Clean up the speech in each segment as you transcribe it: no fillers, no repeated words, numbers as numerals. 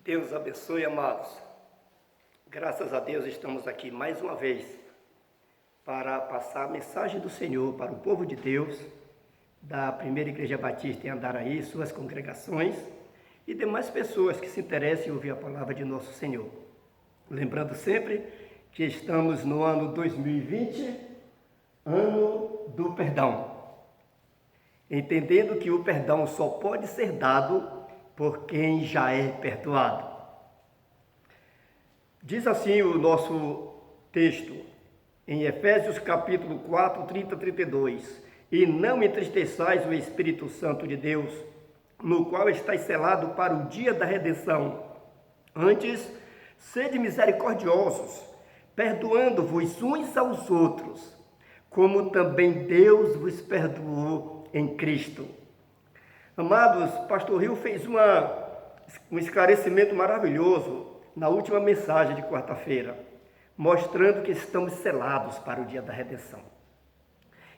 Deus abençoe, amados. Graças a Deus estamos aqui mais uma vez para passar a mensagem do Senhor para o povo de Deus, da Primeira Igreja Batista em Andaraí, suas congregações e demais pessoas que se interessem em ouvir a palavra de nosso Senhor. Lembrando sempre que estamos no ano 2020, ano do perdão. Entendendo que o perdão só pode ser dado por quem já é perdoado. Diz assim o nosso texto, em Efésios capítulo 4, 30 a 32, e não entristeçais o Espírito Santo de Deus, no qual estáis selado para o dia da redenção. Antes, sede misericordiosos, perdoando-vos uns aos outros, como também Deus vos perdoou em Cristo. Amados, pastor Rio fez um esclarecimento maravilhoso na última mensagem de quarta-feira, mostrando que estamos selados para o dia da redenção.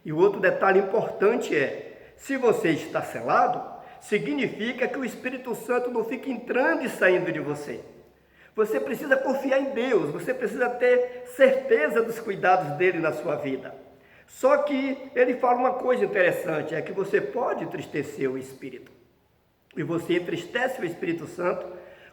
E o outro detalhe importante é, se você está selado, significa que o Espírito Santo não fica entrando e saindo de você. Você precisa confiar em Deus, você precisa ter certeza dos cuidados dele na sua vida. Só que ele fala uma coisa interessante, é que você pode entristecer o Espírito. E você entristece o Espírito Santo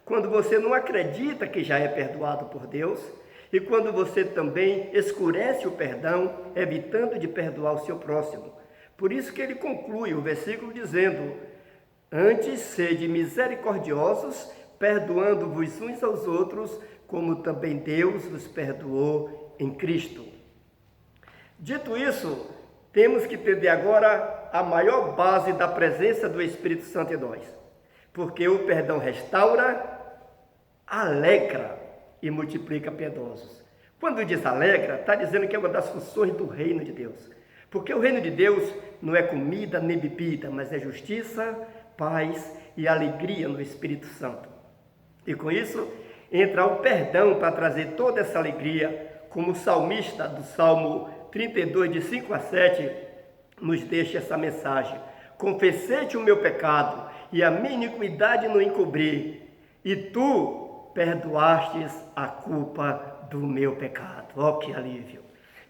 quando você não acredita que já é perdoado por Deus e quando você também escurece o perdão, evitando de perdoar o seu próximo. Por isso que ele conclui o versículo dizendo, antes sede misericordiosos, perdoando-vos uns aos outros, como também Deus vos perdoou em Cristo. Dito isso, temos que entender agora a maior base da presença do Espírito Santo em nós. Porque o perdão restaura, alegra e multiplica piedosos. Quando diz alegra, está dizendo que é uma das funções do reino de Deus. Porque o reino de Deus não é comida nem bebida, mas é justiça, paz e alegria no Espírito Santo. E com isso, entra o perdão para trazer toda essa alegria, como o salmista do Salmo 32, de 5 a 7, nos deixa essa mensagem. Confessei-te o meu pecado, e a minha iniquidade não encobri, e tu perdoastes a culpa do meu pecado. Ó, que alívio!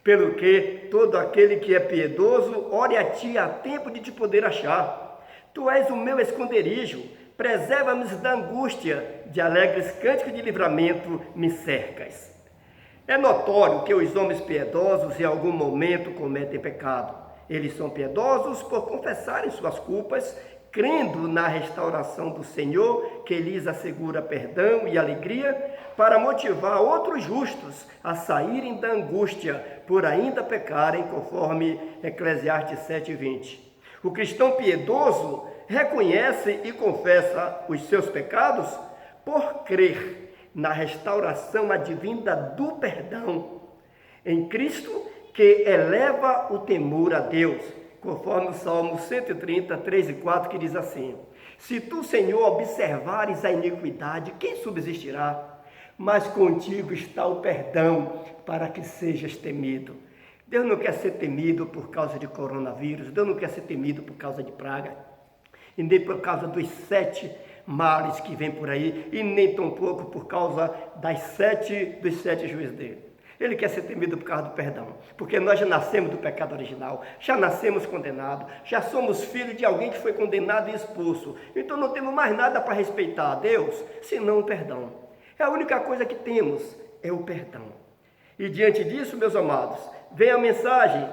Pelo que todo aquele que é piedoso, ore a ti a tempo de te poder achar. Tu és o meu esconderijo, preserva-me da angústia, de alegres cânticos de livramento me cercas. É notório que os homens piedosos em algum momento cometem pecado. Eles são piedosos por confessarem suas culpas, crendo na restauração do Senhor, que lhes assegura perdão e alegria, para motivar outros justos a saírem da angústia por ainda pecarem, conforme Eclesiastes 7:20. O cristão piedoso reconhece e confessa os seus pecados por crer na restauração advinda do perdão em Cristo, que eleva o temor a Deus, conforme o Salmo 130, 3 e 4, que diz assim, se tu, Senhor, observares a iniquidade, quem subsistirá? Mas contigo está o perdão, para que sejas temido. Deus não quer ser temido por causa de coronavírus, Deus não quer ser temido por causa de praga, e nem por causa dos 7 males que vem por aí, e nem tampouco por causa dos sete juízes dele. Ele quer ser temido por causa do perdão, porque nós já nascemos do pecado original, já nascemos condenados, já somos filhos de alguém que foi condenado e expulso, então não temos mais nada para respeitar a Deus, senão o perdão. É a única coisa que temos, é o perdão. E diante disso, meus amados, vem a mensagem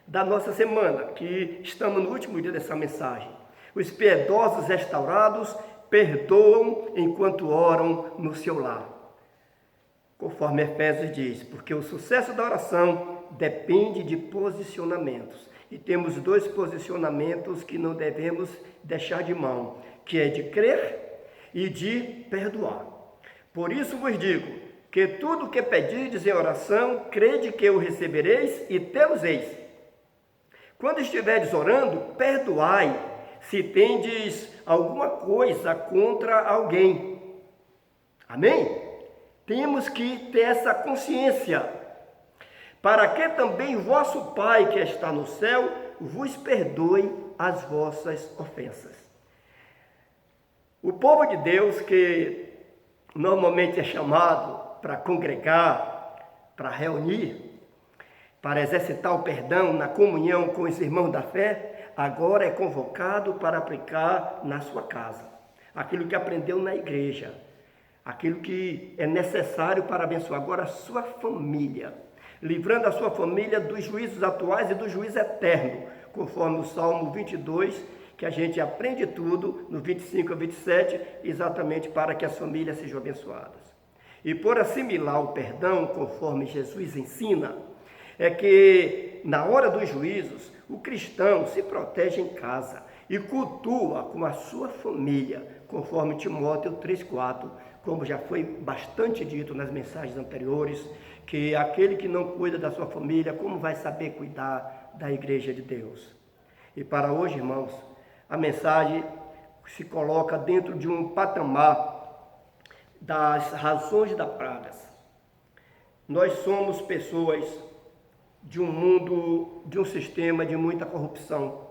da nossa semana, que estamos no último dia dessa mensagem. Os piedosos restaurados perdoam enquanto oram no seu lar. Conforme Efésios diz, porque o sucesso da oração depende de posicionamentos. E temos 2 posicionamentos que não devemos deixar de mão, que é de crer e de perdoar. Por isso vos digo, que tudo que pedirdes em oração, crede que o recebereis e tê-los-eis. Quando estiverdes orando, perdoai, se tendes alguma coisa contra alguém. Amém? Temos que ter essa consciência, para que também vosso Pai que está no céu vos perdoe as vossas ofensas. O povo de Deus, que normalmente é chamado para congregar, para reunir, para exercitar o perdão na comunhão com os irmãos da fé, agora é convocado para aplicar na sua casa aquilo que aprendeu na igreja, aquilo que é necessário para abençoar agora a sua família, livrando a sua família dos juízos atuais e do juízo eterno, conforme o Salmo 22, que a gente aprende tudo, no 25 a 27, exatamente para que as famílias sejam abençoadas. E por assimilar o perdão, conforme Jesus ensina, é que na hora dos juízos, o cristão se protege em casa e cultua com a sua família, conforme Timóteo 3,4, como já foi bastante dito nas mensagens anteriores, que aquele que não cuida da sua família, como vai saber cuidar da igreja de Deus? E para hoje, irmãos, a mensagem se coloca dentro de um patamar das razões das pragas. Nós somos pessoas de um mundo, de um sistema de muita corrupção.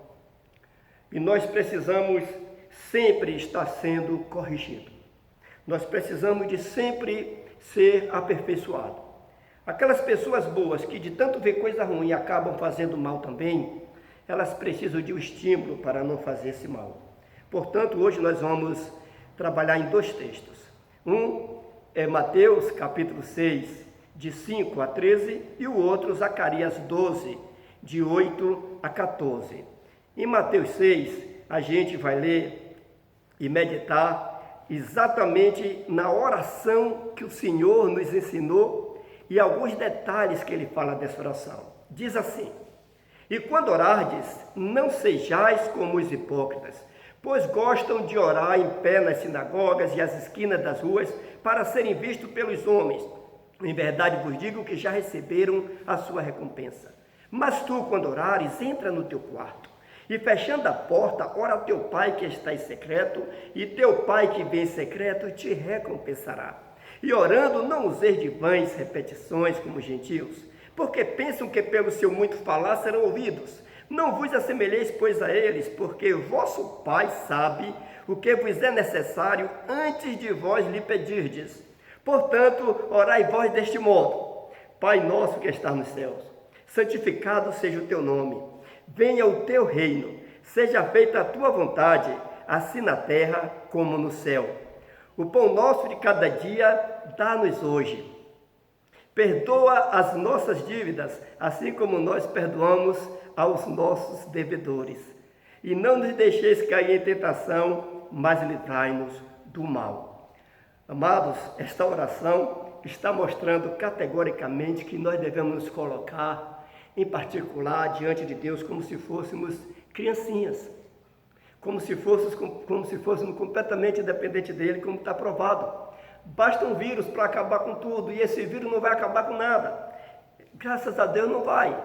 E nós precisamos sempre estar sendo corrigido. Nós precisamos de sempre ser aperfeiçoado. Aquelas pessoas boas que de tanto ver coisa ruim acabam fazendo mal também, elas precisam de um estímulo para não fazer esse mal. Portanto, hoje nós vamos trabalhar em dois textos. Um é Mateus capítulo 6, de 5 a 13, e o outro Zacarias 12, de 8 a 14. Em Mateus 6, a gente vai ler e meditar exatamente na oração que o Senhor nos ensinou e alguns detalhes que ele fala dessa oração. Diz assim: e quando orardes, não sejais como os hipócritas, pois gostam de orar em pé nas sinagogas e às esquinas das ruas, para serem vistos pelos homens. Em verdade vos digo que já receberam a sua recompensa. Mas tu, quando orares, entra no teu quarto, e fechando a porta, ora ao teu pai que está em secreto, e teu pai que vem em secreto te recompensará. E orando, não useis de vãs repetições como gentios, porque pensam que pelo seu muito falar serão ouvidos. Não vos assemelheis, pois, a eles, porque vosso Pai sabe o que vos é necessário antes de vós lhe pedirdes. Portanto, orai vós deste modo: Pai nosso que está nos céus, santificado seja o teu nome. Venha o teu reino, seja feita a tua vontade, assim na terra como no céu. O pão nosso de cada dia dá-nos hoje. Perdoa as nossas dívidas, assim como nós perdoamos aos nossos devedores. E não nos deixeis cair em tentação, mas livrai-nos do mal. Amados, esta oração está mostrando categoricamente que nós devemos nos colocar, em particular, diante de Deus, como se fôssemos criancinhas. Como se fôssemos completamente dependentes dele, como está provado. Basta um vírus para acabar com tudo, e esse vírus não vai acabar com nada. Graças a Deus não vai.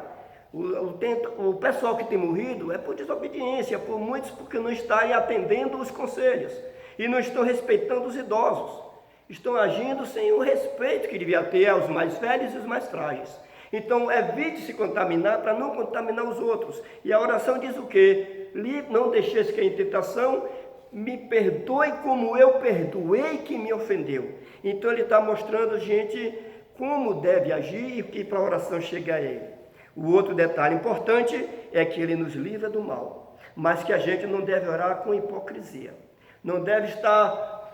O pessoal que tem morrido é por desobediência, por muitos porque não estão atendendo os conselhos, e não estão respeitando os idosos. Estão agindo sem o respeito que devia ter aos mais velhos e os mais frágeis. Então, evite se contaminar para não contaminar os outros. E a oração diz o quê? Não deixeis cair em tentação, me perdoe como eu perdoei quem me ofendeu. Então ele está mostrando, gente, como deve agir e que para a oração chegue a ele. O outro detalhe importante é que ele nos livra do mal, mas que a gente não deve orar com hipocrisia. Não deve estar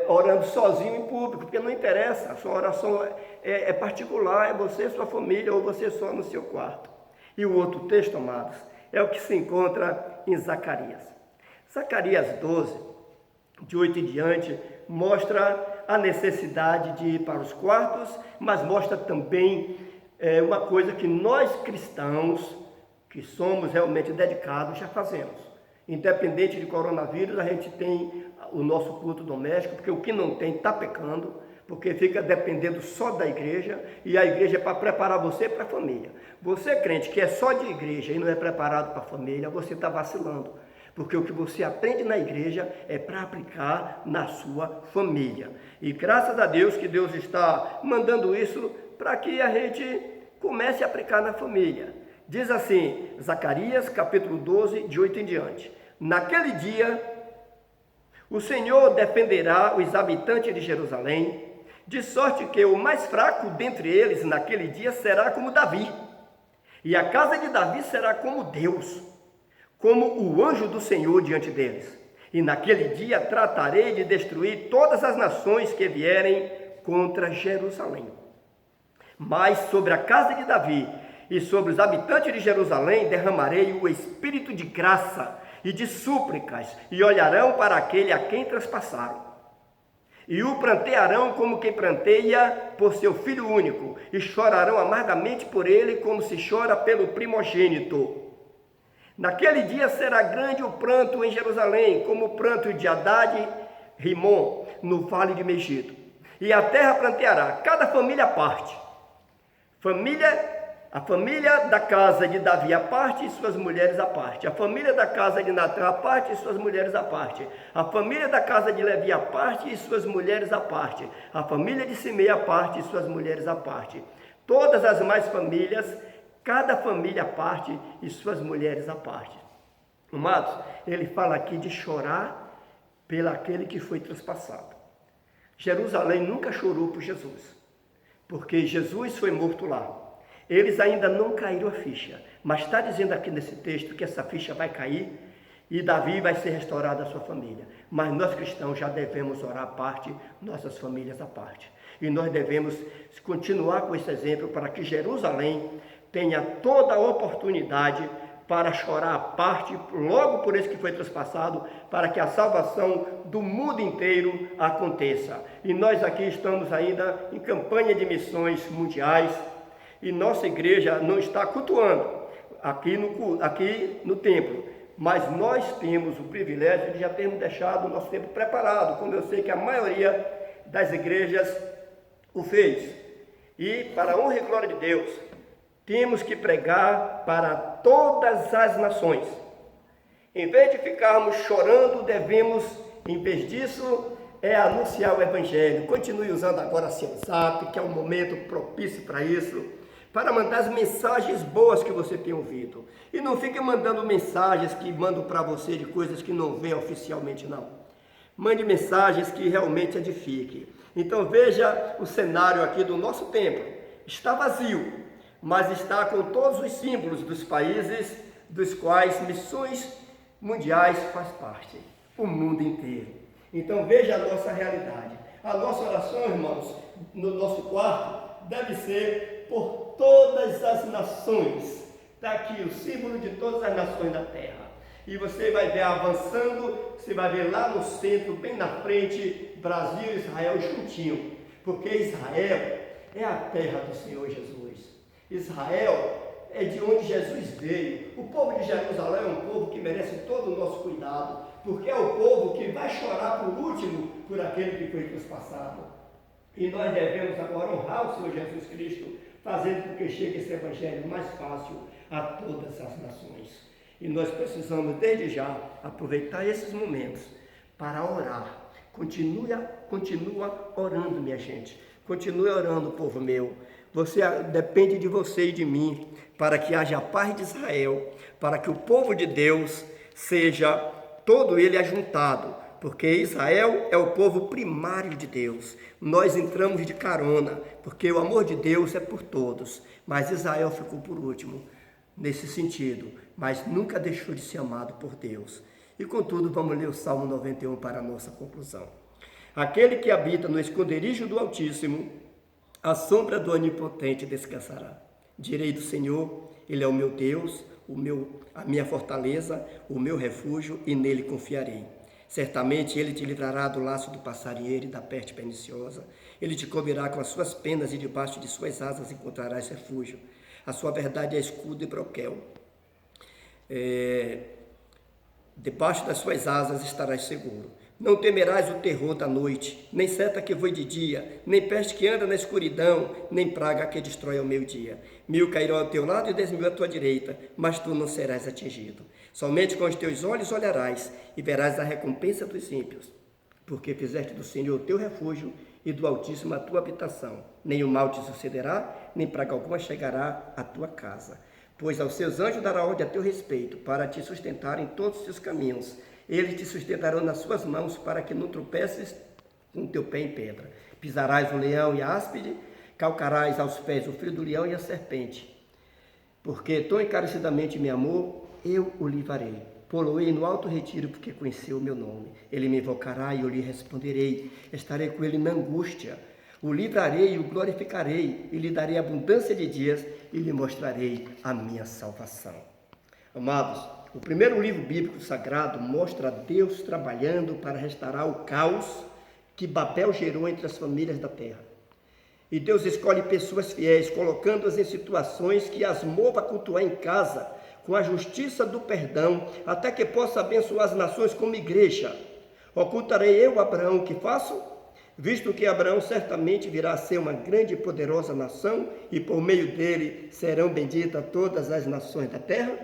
orando sozinho em público, porque não interessa, a sua oração é particular, é você e sua família, ou você só no seu quarto. E o outro texto, amados, é o que se encontra em Zacarias. Zacarias 12, de 8 em diante, mostra a necessidade de ir para os quartos, mas mostra também uma coisa que nós cristãos, que somos realmente dedicados, já fazemos. Independente de coronavírus, a gente tem o nosso culto doméstico, porque o que não tem está pecando, porque fica dependendo só da igreja, e a igreja é para preparar você para a família. Você, crente, que é só de igreja e não é preparado para a família, você está vacilando. Porque o que você aprende na igreja é para aplicar na sua família. E graças a Deus que Deus está mandando isso para que a gente comece a aplicar na família. Diz assim, Zacarias capítulo 12, de 8 em diante: naquele dia, O Senhor defenderá os habitantes de Jerusalém, de sorte que o mais fraco dentre eles naquele dia será como Davi, e a casa de Davi será como Deus, como o anjo do Senhor diante deles. E naquele dia tratarei de destruir todas as nações que vierem contra Jerusalém. Mas sobre a casa de Davi e sobre os habitantes de Jerusalém derramarei o espírito de graça e de súplicas, e olharão para aquele a quem traspassaram. E o prantearão como quem pranteia por seu filho único, e chorarão amargamente por ele como se chora pelo primogênito. Naquele dia será grande o pranto em Jerusalém, como o pranto de Haddad Rimon, no vale de Megido. E a terra pranteará, cada família à parte. A família da casa de Davi à parte e suas mulheres à parte. A família da casa de Natã à parte e suas mulheres à parte. A família da casa de Levi à parte e suas mulheres à parte. A família de Simei à parte e suas mulheres à parte. Todas as mais famílias, cada família à parte e suas mulheres à parte. Amados, ele fala aqui de chorar pelaquele que foi traspassado. Jerusalém nunca chorou por Jesus, porque Jesus foi morto lá. Eles ainda não caíram a ficha, mas está dizendo aqui nesse texto que essa ficha vai cair e Davi vai ser restaurado à sua família. Mas nós cristãos já devemos orar à parte, nossas famílias à parte. E nós devemos continuar com esse exemplo para que Jerusalém tenha toda a oportunidade para chorar à parte, logo por esse que foi traspassado, para que a salvação do mundo inteiro aconteça. E nós aqui estamos ainda em campanha de missões mundiais, e nossa igreja não está cultuando aqui no templo, mas nós temos o privilégio de já termos deixado o nosso tempo preparado, como eu sei que a maioria das igrejas o fez. E para a honra e glória de Deus, temos que pregar para todas as nações. Em vez de ficarmos chorando, devemos, em vez disso, anunciar o Evangelho. Continue usando agora seu WhatsApp, que é um momento propício para isso, para mandar as mensagens boas que você tem ouvido. E não fique mandando mensagens que mandam para você de coisas que não vêm oficialmente, não. Mande mensagens que realmente edifiquem. Então veja o cenário aqui do nosso templo. Está vazio, mas está com todos os símbolos dos países dos quais missões mundiais faz parte, o mundo inteiro. Então veja a nossa realidade. A nossa oração, irmãos, no nosso quarto, deve ser por todas as nações. Está aqui o símbolo de todas as nações da terra. E você vai ver avançando, você vai ver lá no centro, bem na frente, Brasil e Israel juntinho. Porque Israel é a terra do Senhor Jesus. Israel é de onde Jesus veio. O povo de Jerusalém é um povo que merece todo o nosso cuidado, porque é o povo que vai chorar por último por aquele que foi traspassado. E nós devemos agora honrar o Senhor Jesus Cristo, fazendo com que chegue esse evangelho mais fácil a todas as nações. E nós precisamos desde já aproveitar esses momentos para orar. Continua orando, minha gente. Continue orando, povo meu. Depende de você e de mim, para que haja a paz de Israel, para que o povo de Deus seja todo ele ajuntado, porque Israel é o povo primário de Deus. Nós entramos de carona, porque o amor de Deus é por todos, mas Israel ficou por último nesse sentido, mas nunca deixou de ser amado por Deus. E contudo, vamos ler o Salmo 91 para a nossa conclusão. Aquele que habita no esconderijo do Altíssimo, a sombra do Onipotente descansará. Direi do Senhor, Ele é o meu Deus, a minha fortaleza, o meu refúgio, e nele confiarei. Certamente Ele te livrará do laço do passarinheiro e da peste perniciosa. Ele te cobrirá com as suas penas e debaixo de suas asas encontrarás refúgio. A sua verdade é escudo e broquel. Debaixo das suas asas estarás seguro. Não temerás o terror da noite, nem seta que voe de dia, nem peste que anda na escuridão, nem praga que destrói ao meio-dia. 1000 cairão ao teu lado e 10.000 à tua direita, mas tu não serás atingido. Somente com os teus olhos olharás e verás a recompensa dos ímpios, porque fizeste do Senhor o teu refúgio e do Altíssimo a tua habitação. Nem o mal te sucederá, nem praga alguma chegará à tua casa. Pois aos seus anjos dará ordem a teu respeito, para te sustentar em todos os seus caminhos. Eles te sustentarão nas suas mãos para que não tropeces com o teu pé em pedra. Pisarás o leão e a áspide, calcarás aos pés o filho do leão e a serpente. Porque tão encarecidamente me amou, eu o livrarei. Poloei no alto retiro, porque conheceu o meu nome. Ele me invocará e eu lhe responderei. Estarei com ele na angústia. O livrarei e o glorificarei, e lhe darei abundância de dias, e lhe mostrarei a minha salvação. Amados, o primeiro livro bíblico sagrado mostra Deus trabalhando para restaurar o caos que Babel gerou entre as famílias da terra. E Deus escolhe pessoas fiéis, colocando-as em situações que as mova a cultuar em casa, com a justiça do perdão, até que possa abençoar as nações como igreja. Ocultarei eu, Abraão, o que faço? Visto que Abraão certamente virá a ser uma grande e poderosa nação, e por meio dele serão benditas todas as nações da terra,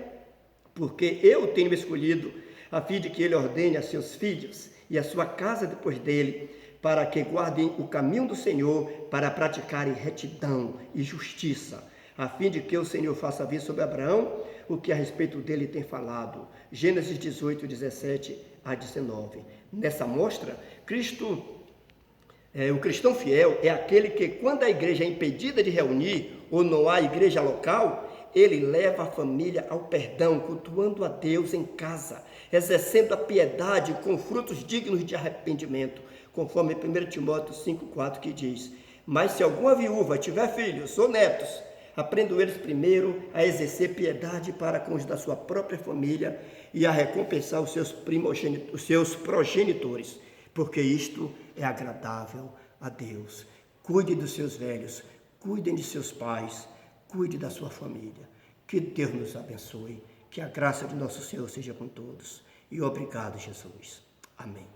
porque eu tenho escolhido, a fim de que ele ordene a seus filhos e a sua casa depois dele, para que guardem o caminho do Senhor, para praticarem retidão e justiça, a fim de que o Senhor faça vir sobre Abraão o que a respeito dele tem falado. Gênesis 18, 17 a 19. Nessa mostra, o cristão fiel é aquele que, quando a igreja é impedida de reunir, ou não há igreja local, ele leva a família ao perdão, cultuando a Deus em casa, exercendo a piedade com frutos dignos de arrependimento, conforme 1 Timóteo 5,4 que diz: mas se alguma viúva tiver filhos ou netos, aprendam eles primeiro a exercer piedade para com os da sua própria família e a recompensar os seus progenitores, porque isto é agradável a Deus. Cuide dos seus velhos, cuidem de seus pais, cuide da sua família. Que Deus nos abençoe, que a graça de nosso Senhor seja com todos. E obrigado, Jesus. Amém.